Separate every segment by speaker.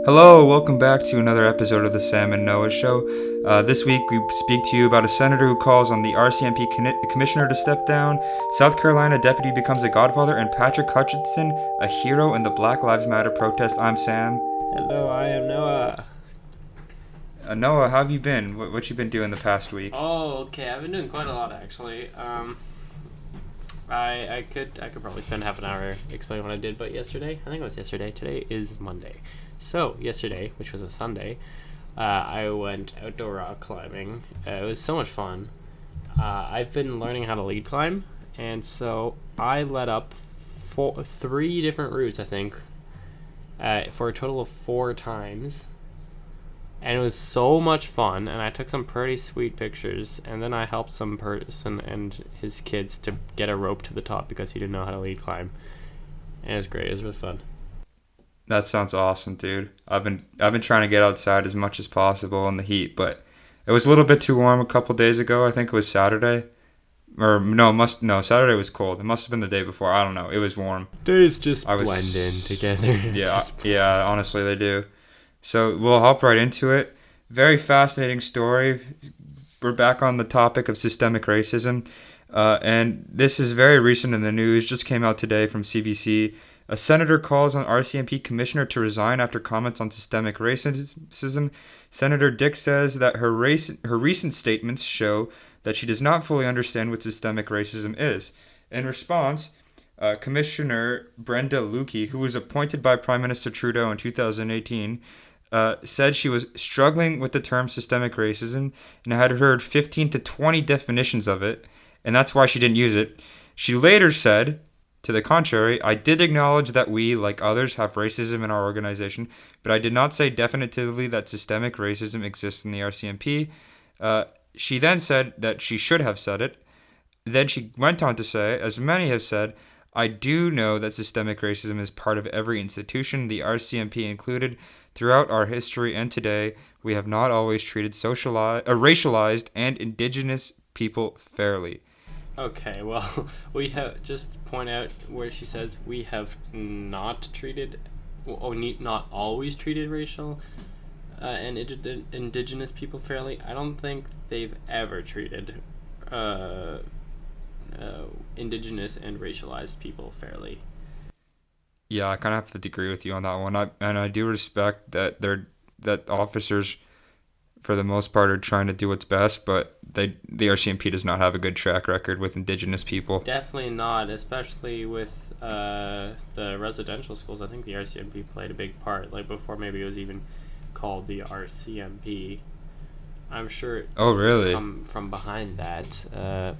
Speaker 1: Hello, welcome back to another episode of the Sam and Noah Show. This week we speak to you about a senator who calls on the RCMP commissioner to step down, South Carolina deputy becomes a godfather, and Patrick Hutchinson, a hero in the Black Lives Matter protest. I'm Sam.
Speaker 2: Hello, I am Noah.
Speaker 1: Noah, how have you been? What you been doing the past week?
Speaker 2: Oh, okay. I've been doing quite a lot actually. I could probably spend half an hour explaining what I did, but yesterday, I think it was yesterday. Today is Monday. So yesterday, which was a Sunday, I went outdoor rock climbing. It was so much fun. I've been learning how to lead climb, and so I led up three different routes, I think, for a total of 4 times. And it was so much fun, and I took some pretty sweet pictures, and then I helped some person and his kids to get a rope to the top because he didn't know how to lead climb. And it was great. It was really fun.
Speaker 1: That sounds awesome, dude. I've been trying to get outside as much as possible in the heat, but it was a little bit too warm a couple days ago. I think it was Saturday. Or Saturday was cold. It must have been the day before. I don't know. It was warm.
Speaker 2: Days just blend in together.
Speaker 1: Yeah, honestly they do. So we'll hop right into it. Very fascinating story. We're back on the topic of systemic racism. And this is very recent in the news. Just came out today from CBC. A senator calls on RCMP commissioner to resign after comments on systemic racism. Senator Dick says that her recent statements show that she does not fully understand what systemic racism is. In response, Commissioner Brenda Lukey, who was appointed by Prime Minister Trudeau in 2018, said she was struggling with the term systemic racism and had heard 15 to 20 definitions of it, and that's why she didn't use it. She later said, to the contrary, I did acknowledge that we, like others, have racism in our organization, but I did not say definitively that systemic racism exists in the RCMP. She then said that she should have said it. Then she went on to say, as many have said, I do know that systemic racism is part of every institution, the RCMP included. Throughout our history and today, we have not always treated racialized and indigenous people fairly.
Speaker 2: Okay, well, we have just point out where she says we have not always treated racial and indigenous people fairly. I don't think they've ever treated indigenous and racialized people fairly.
Speaker 1: Yeah, I kind of have to agree with you on that one. I do respect that that officers, for the most part, are trying to do what's best, but the RCMP does not have a good track record with indigenous people.
Speaker 2: Definitely not, especially with the residential schools. I think the RCMP played a big part, like before maybe it was even called the RCMP. I'm sure it's come from behind that.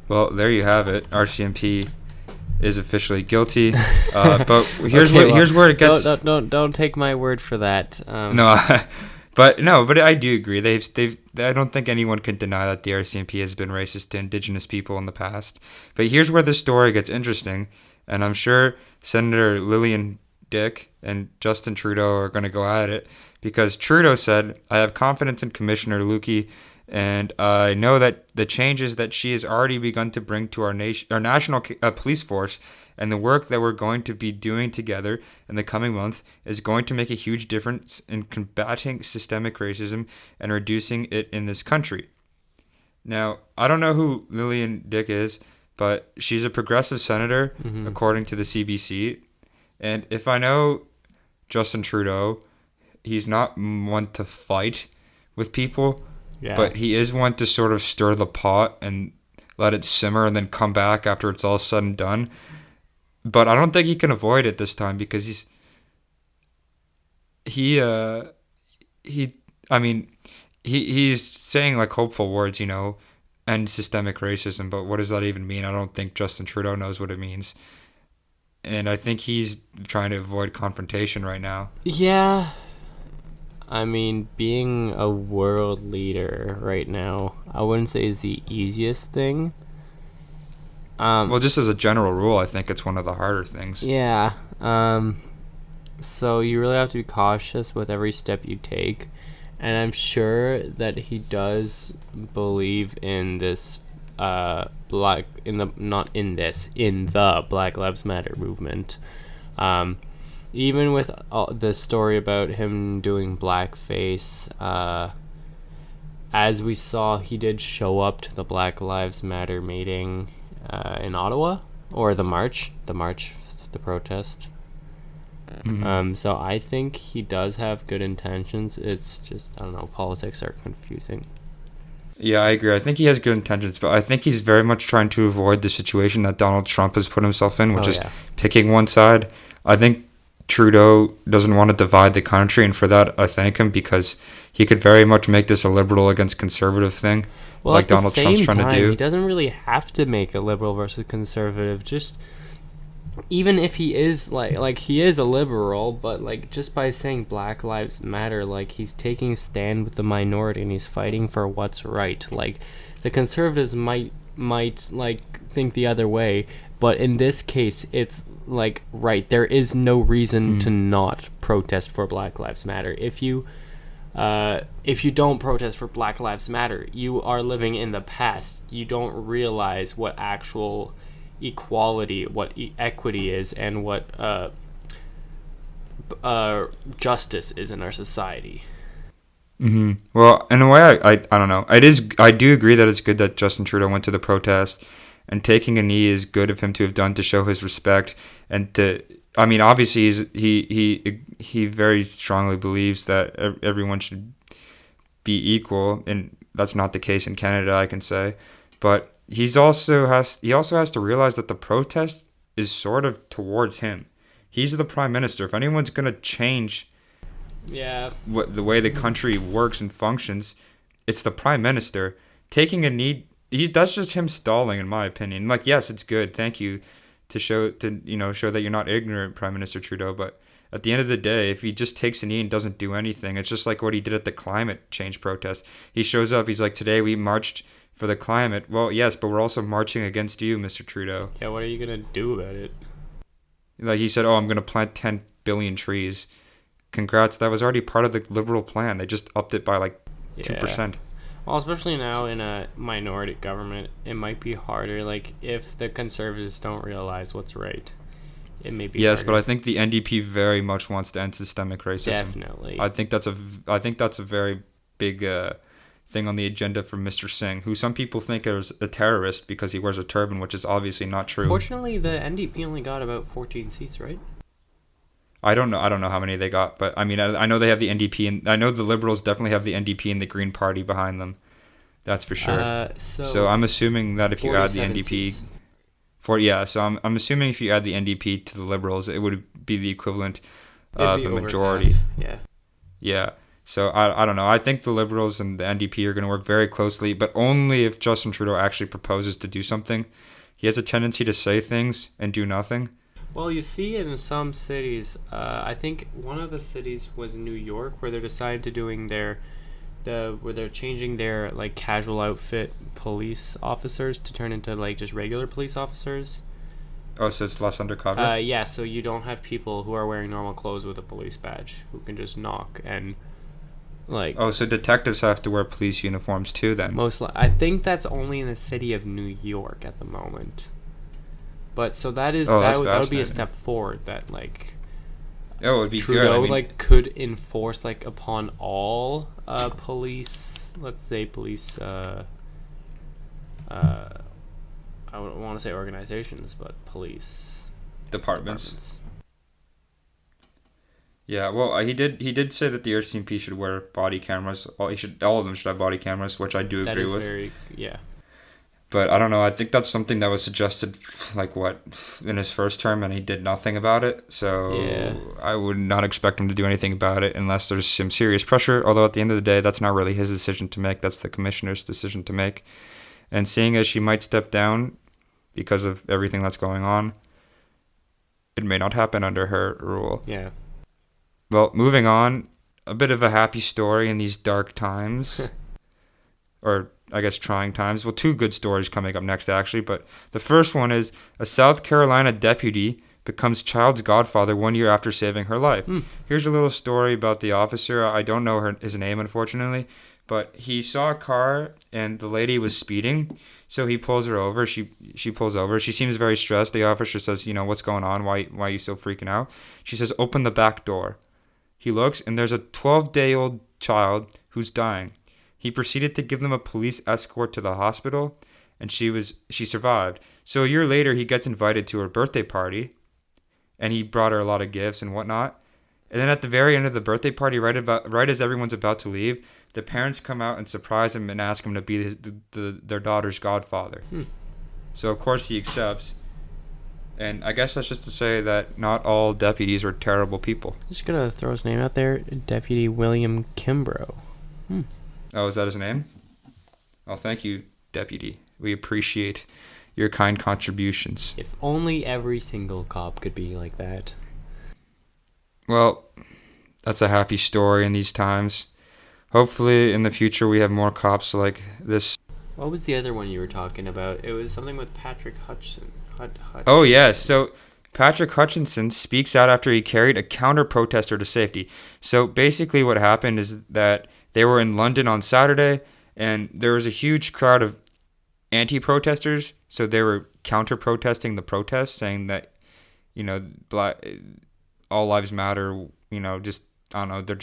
Speaker 1: Well, there you have it. RCMP is officially guilty. But here's where it gets.
Speaker 2: Don't take my word for that.
Speaker 1: No, but I do agree. I don't think anyone can deny that the RCMP has been racist to indigenous people in the past. But here's where the story gets interesting, and I'm sure Senator Lillian Dick and Justin Trudeau are going to go at it, because Trudeau said, I have confidence in Commissioner Lukey, and I know that the changes that she has already begun to bring to our national police force and the work that we're going to be doing together in the coming months is going to make a huge difference in combating systemic racism and reducing it in this country. Now, I don't know who Lillian Dick is, but she's a progressive senator, according to the CBC. And if I know Justin Trudeau, he's not one to fight with people. Yeah. But he is one to sort of stir the pot and let it simmer and then come back after it's all said and done. But I don't think he can avoid it this time, because he's saying like hopeful words, end systemic racism, but what does that even mean? I don't think Justin Trudeau knows what it means. And I think he's trying to avoid confrontation right now.
Speaker 2: Yeah. I mean, being a world leader right now, I wouldn't say is the easiest thing.
Speaker 1: Well, just as a general rule, I think it's one of the harder things.
Speaker 2: Yeah. So you really have to be cautious with every step you take. And I'm sure that he does believe in this in the Black Lives Matter movement. even with the story about him doing blackface, as we saw, he did show up to the Black Lives Matter meeting in Ottawa, or the protest. So I think he does have good intentions. It's just, I don't know, politics are confusing.
Speaker 1: Yeah, I agree. I think he has good intentions, but I think he's very much trying to avoid the situation that Donald Trump has put himself in, which is picking one side. I think Trudeau doesn't want to divide the country, and for that, I thank him, because he could very much make this a liberal against conservative thing,
Speaker 2: Well,
Speaker 1: like
Speaker 2: at the
Speaker 1: Donald Trump's
Speaker 2: same
Speaker 1: trying to
Speaker 2: time,
Speaker 1: do.
Speaker 2: he doesn't really have to make a liberal versus conservative. Just even if he is like he is a liberal, but like just by saying Black Lives Matter, like he's taking a stand with the minority and he's fighting for what's right. Like the conservatives might like think the other way, but in this case, it's like right. There is no reason to not protest for Black Lives Matter. If you don't protest for Black Lives Matter, you are living in the past. You don't realize what actual equality, what equity is, and what justice is in our society.
Speaker 1: Well, in a way, I don't know. I do agree that it's good that Justin Trudeau went to the protest, and taking a knee is good of him to have done to show his respect, and to. I mean, obviously, he very strongly believes that everyone should be equal, and that's not the case in Canada, I can say. But he also has to realize that the protest is sort of towards him. He's the prime minister. If anyone's gonna change the way the country works and functions, it's the prime minister. Taking a knee, that's just him stalling, in my opinion. Like, yes, it's good. Thank you to show that you're not ignorant, Prime Minister Trudeau. But at the end of the day, if he just takes a knee and doesn't do anything, it's just like what he did at the climate change protest. He shows up. He's like, today we marched for the climate. Well, yes, but we're also marching against you, Mr. Trudeau.
Speaker 2: Yeah, what are you gonna do about it?
Speaker 1: Like he said, I'm going to plant 10 billion trees. Congrats, that was already part of the Liberal plan. They just upped it by like 2%.
Speaker 2: Well, especially now in a minority government, it might be harder. Like, if the Conservatives don't realize what's right, it may be
Speaker 1: Yes,
Speaker 2: harder.
Speaker 1: but I think the NDP very much wants to end systemic racism.
Speaker 2: Definitely.
Speaker 1: I think that's a very big thing on the agenda for Mr. Singh, who some people think is a terrorist because he wears a turban, which is obviously not true.
Speaker 2: Fortunately, the NDP only got about 14 seats, right?
Speaker 1: I don't know how many they got, but I mean, I know they have the NDP, and I know the Liberals definitely have the NDP and the Green Party behind them. That's for sure. So I'm assuming that if you add the NDP, so I'm assuming if you add the NDP to the Liberals, it would be the equivalent of a majority.
Speaker 2: Half.
Speaker 1: Yeah. So I don't know. I think the Liberals and the NDP are going to work very closely, but only if Justin Trudeau actually proposes to do something. He has a tendency to say things and do nothing.
Speaker 2: Well, you see in some cities, I think one of the cities was New York, where they're decided to doing where they're changing their like casual outfit police officers to turn into like just regular police officers.
Speaker 1: Oh, so it's less undercover?
Speaker 2: Yeah, so you don't have people who are wearing normal clothes with a police badge who can just knock and like.
Speaker 1: Oh, so detectives have to wear police uniforms too then?
Speaker 2: I think that's only in the city of New York at the moment. But so that would be a step forward that like
Speaker 1: it would be
Speaker 2: Trudeau
Speaker 1: good. I mean,
Speaker 2: like could enforce like upon all police, let's say police I wouldn't want to say organizations, but police
Speaker 1: departments. Yeah, well, he did say that the RCMP should wear body cameras. All of them should have body cameras, which I do agree with. But I don't know. I think that's something that was suggested, in his first term, and he did nothing about it. So I would not expect him to do anything about it unless there's some serious pressure. Although at the end of the day, that's not really his decision to make. That's the commissioner's decision to make. And seeing as she might step down because of everything that's going on, it may not happen under her rule.
Speaker 2: Yeah.
Speaker 1: Well, moving on, a bit of a happy story in these dark times. Or I guess trying times. Well, two good stories coming up next, actually. But the first one is a South Carolina deputy becomes child's godfather 1 year after saving her life. Here's a little story about the officer. I don't know his name, unfortunately. But he saw a car and the lady was speeding, so he pulls her over. She pulls over. She seems very stressed. The officer says, "What's going on? Why are you so freaking out?" She says, "Open the back door." He looks and there's a 12-day-old child who's dying. He proceeded to give them a police escort to the hospital, and she survived. So a year later, he gets invited to her birthday party, and he brought her a lot of gifts and whatnot. And then at the very end of the birthday party, right as everyone's about to leave, the parents come out and surprise him and ask him to be their daughter's godfather. So of course he accepts. And I guess that's just to say that not all deputies are terrible people.
Speaker 2: Just gonna throw his name out there, Deputy William Kimbrough.
Speaker 1: Oh, is that his name? Oh, thank you, Deputy. We appreciate your kind contributions.
Speaker 2: If only every single cop could be like that.
Speaker 1: Well, that's a happy story in these times. Hopefully in the future we have more cops like this.
Speaker 2: What was the other one you were talking about? It was something with Patrick Hutchinson.
Speaker 1: Oh, yes. So Patrick Hutchinson speaks out after he carried a counter-protester to safety. So basically what happened is that they were in London on Saturday, and there was a huge crowd of anti-protesters. So they were counter-protesting the protest, saying that, black, all lives matter, just, I don't know, they're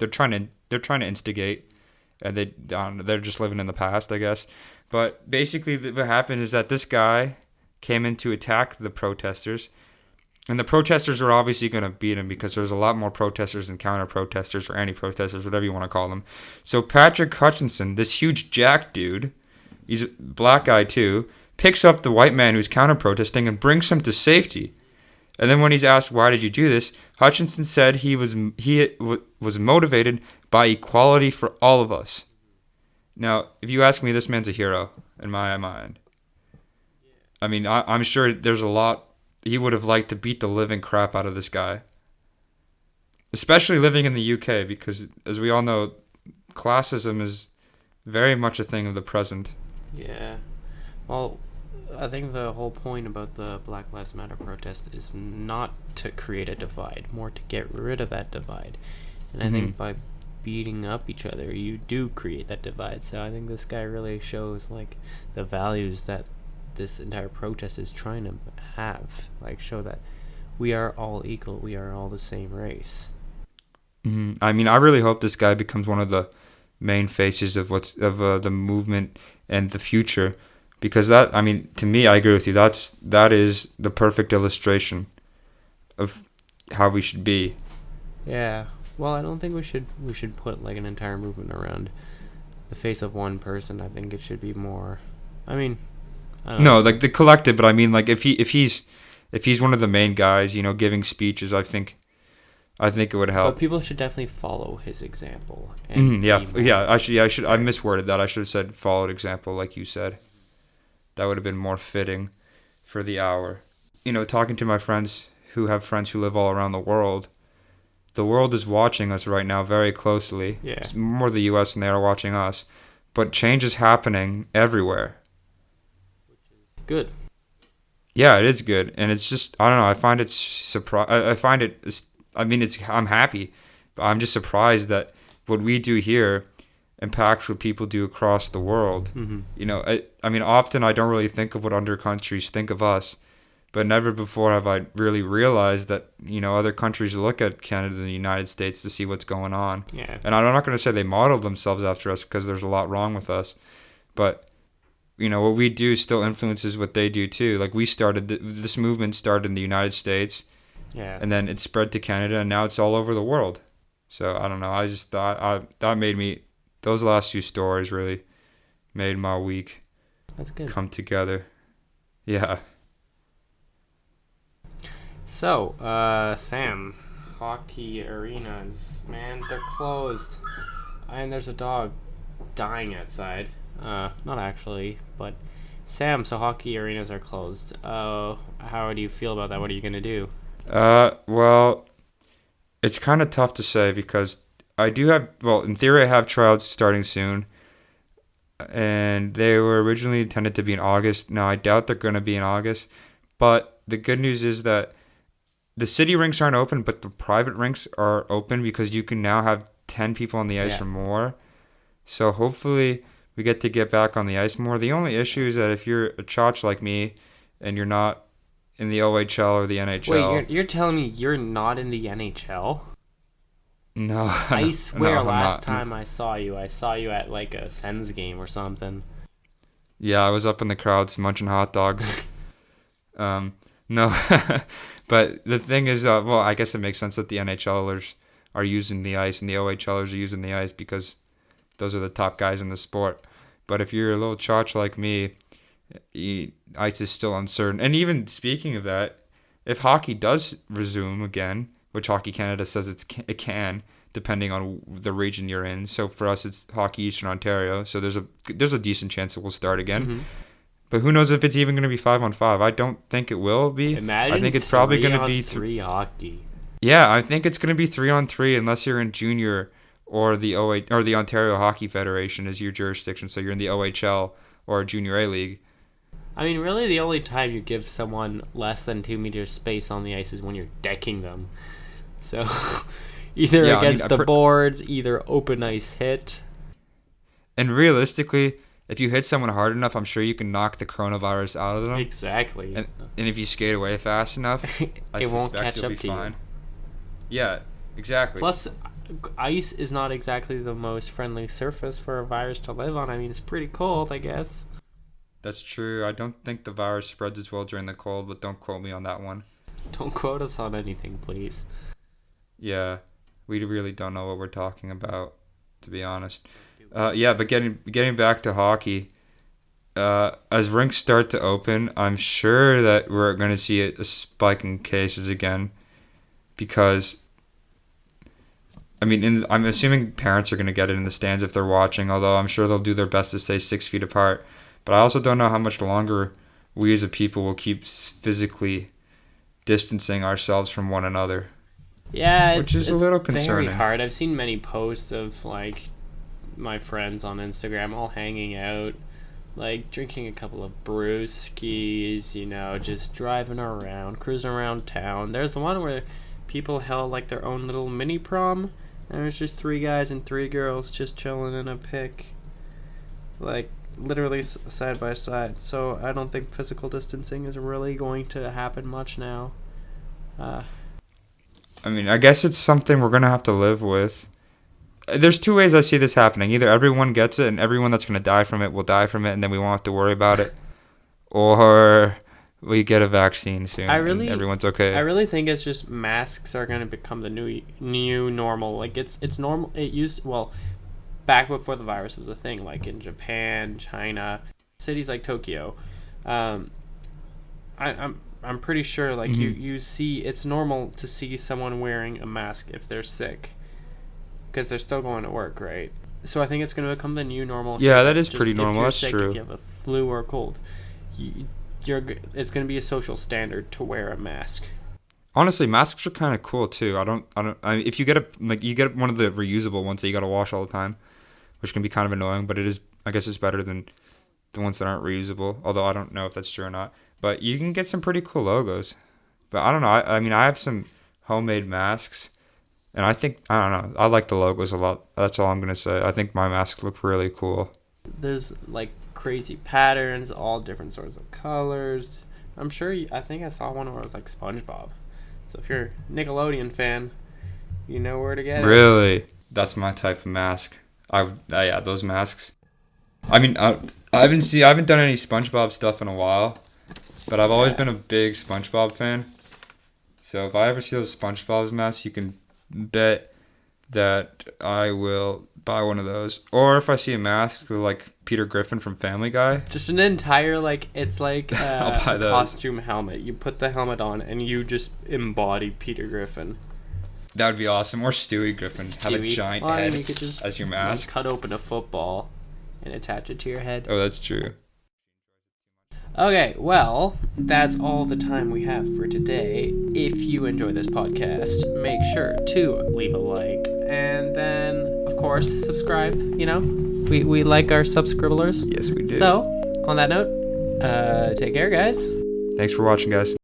Speaker 1: trying to instigate, and they're just living in the past, I guess. But basically what happened is that this guy came in to attack the protesters, and the protesters were obviously going to beat him because there's a lot more protesters than counter-protesters or anti-protesters, whatever you want to call them. So Patrick Hutchinson, this huge jack dude, he's a black guy too, picks up the white man who's counter-protesting and brings him to safety. And then when he's asked, "Why did you do this?" Hutchinson said he was motivated by equality for all of us. Now, if you ask me, this man's a hero in my mind. I mean, I'm sure there's a lot he would have liked to beat the living crap out of this guy. Especially living in the UK, because as we all know, classism is very much a thing of the present.
Speaker 2: Yeah. Well, I think the whole point about the Black Lives Matter protest is not to create a divide, more to get rid of that divide. And I think by beating up each other, you do create that divide. So I think this guy really shows like the values that this entire protest is trying to have, like show that we are all equal, we are all the same race.
Speaker 1: I mean, I really hope this guy becomes one of the main faces of the movement and the future, because that, I mean, to me, I agree with you. That is the perfect illustration of how we should be.
Speaker 2: Yeah. Well, I don't think we should put like an entire movement around the face of one person. I think it should be more. I mean, I don't know.
Speaker 1: No, like the collective, but I mean, like if he's one of the main guys, giving speeches, I think it would help.
Speaker 2: But people should definitely follow his example.
Speaker 1: Yeah. I should. I misworded that. I should have said followed example, like you said. That would have been more fitting for the hour. Talking to my friends who have friends who live all around the world is watching us right now very closely.
Speaker 2: Yeah.
Speaker 1: It's more the U.S. than they are watching us, but change is happening everywhere.
Speaker 2: Good.
Speaker 1: Yeah, it is good, and it's just, I don't know, I find it I'm happy, but I'm just surprised that what we do here impacts what people do across the world. I mean, often I don't really think of what other countries think of us, but never before have I really realized that, other countries look at Canada and the United States to see what's going on.
Speaker 2: Yeah.
Speaker 1: And I'm not going to say they model themselves after us, because there's a lot wrong with us, but what we do still influences what they do too. Like this movement started in the United States,
Speaker 2: Yeah.
Speaker 1: and then it spread to Canada, and now it's all over the world. So I don't know. I just thought that made me. Those last few stories really made my week
Speaker 2: That's good.
Speaker 1: come together. Yeah.
Speaker 2: So, Sam, hockey arenas, man, they're closed. And there's a dog dying outside. Not actually, but Sam, so hockey arenas are closed. How do you feel about that? What are you gonna do?
Speaker 1: Well, it's kind of tough to say, because I do have, well, in theory, I have tryouts starting soon, and they were originally intended to be in August. Now, I doubt they're going to be in August, but the good news is that the city rinks aren't open, but the private rinks are open, because you can now have 10 people on the ice
Speaker 2: Yeah.
Speaker 1: or more. So hopefully we get back on the ice more. The only issue is that if you're a chotch like me and you're not in the OHL or the
Speaker 2: Wait,
Speaker 1: NHL,
Speaker 2: you're telling me you're not in the NHL?
Speaker 1: no,
Speaker 2: I
Speaker 1: no,
Speaker 2: swear
Speaker 1: I'm
Speaker 2: last
Speaker 1: not.
Speaker 2: time I saw you at like a Sens game or something.
Speaker 1: Yeah, I was up in the crowds munching hot dogs. No, but the thing is, well, I guess it makes sense that the NHLers are using the ice and the OHLers are using the ice because those are the top guys in the sport. But if you're a little chotch like me, ice is still uncertain. And even speaking of that, if hockey does resume again, which Hockey Canada says it can, depending on the region you're in. So for us, it's Hockey Eastern Ontario. So there's a decent chance it will start again.
Speaker 2: Mm-hmm.
Speaker 1: But who knows if it's even going to be 5-on-5? I don't think it will be. I
Speaker 2: Imagine
Speaker 1: think it's probably going to be
Speaker 2: three hockey.
Speaker 1: yeah, I think it's going to be 3-on-3 unless you're in junior or the or the Ontario Hockey Federation is your jurisdiction. So you're in the OHL or Junior A League.
Speaker 2: I mean, really, the only time you give someone less than 2 meters space on the ice is when you're decking them. So, either
Speaker 1: Yeah,
Speaker 2: against the boards, either open ice hit.
Speaker 1: And realistically, if you hit someone hard enough, I'm sure you can knock the coronavirus out of them.
Speaker 2: Exactly.
Speaker 1: And if you skate away fast enough, I
Speaker 2: it won't
Speaker 1: suspect
Speaker 2: catch
Speaker 1: you'll
Speaker 2: up
Speaker 1: be
Speaker 2: to
Speaker 1: fine.
Speaker 2: you.
Speaker 1: Yeah, exactly.
Speaker 2: Plus, ice is not exactly the most friendly surface for a virus to live on. I mean, it's pretty cold, I guess.
Speaker 1: That's true. I don't think the virus spreads as well during the cold, but don't quote me on that one.
Speaker 2: Don't quote us on anything, please.
Speaker 1: Yeah, we really don't know what we're talking about, to be honest. Yeah, but getting back to hockey, as rinks start to open, I'm sure that we're going to see a spike in cases again, because I mean, I'm assuming parents are going to get it in the stands if they're watching, although I'm sure they'll do their best to stay 6 feet apart. But I also don't know how much longer we as a people will keep physically distancing ourselves from one another.
Speaker 2: Yeah,
Speaker 1: which is a little concerning.
Speaker 2: Very hard. I've seen many posts of like my friends on Instagram all hanging out, like drinking a couple of brewskis, just driving around, cruising around town. There's the one where people held like their own little mini prom, and there's just 3 guys and 3 girls just chilling in a pic, like literally side by side. So I don't think physical distancing is really going to happen much now.
Speaker 1: I mean, I guess it's something we're going to have to live with. There's 2 ways I see this happening. Either everyone gets it and everyone that's going to die from it will die from it and then we won't have to worry about it. Or we get a vaccine soon and everyone's okay.
Speaker 2: I really think it's just masks are going to become the new normal. Like it's normal. Back before the virus was a thing, like in Japan, China, cities like Tokyo. I'm pretty sure like you see it's normal to see someone wearing a mask if they're sick, because they're still going to work, right? So I think it's going to become the new normal.
Speaker 1: Yeah, that is pretty normal. That's
Speaker 2: sick,
Speaker 1: true.
Speaker 2: If you have a flu or a cold, it's going to be a social standard to wear a mask.
Speaker 1: Honestly, masks are kind of cool too. If you get you get one of the reusable ones that you got to wash all the time, which can be kind of annoying, but I guess it's better than the ones that aren't reusable. Although I don't know if that's true or not. But you can get some pretty cool logos. But I don't know. I mean, I have some homemade masks, and I don't know. I like the logos a lot. That's all I'm gonna say. I think my masks look really cool.
Speaker 2: There's like crazy patterns, all different sorts of colors. I'm sure. I think I saw one where it was like SpongeBob. So if you're a Nickelodeon fan, you know where to get it.
Speaker 1: Really? That's my type of mask. Yeah, those masks. I mean, I haven't done any SpongeBob stuff in a while, but I've always been a big SpongeBob fan. So if I ever see those SpongeBob masks, you can bet that I will buy one of those. Or if I see a mask with like Peter Griffin from Family Guy,
Speaker 2: just an entire it's like
Speaker 1: I'll buy
Speaker 2: a
Speaker 1: those.
Speaker 2: costume helmet. You put the helmet on and you just embody Peter Griffin.
Speaker 1: That would be awesome. Or Stewie Griffin. Have a giant head
Speaker 2: you could just,
Speaker 1: as your mask.
Speaker 2: cut open a football and attach it to your head.
Speaker 1: Oh, that's true.
Speaker 2: Okay, well, that's all the time we have for today. If you enjoy this podcast, make sure to leave a like and then, of course, subscribe. We like our subscribblers.
Speaker 1: Yes, we do.
Speaker 2: So, on that note, take care, guys.
Speaker 1: Thanks for watching, guys.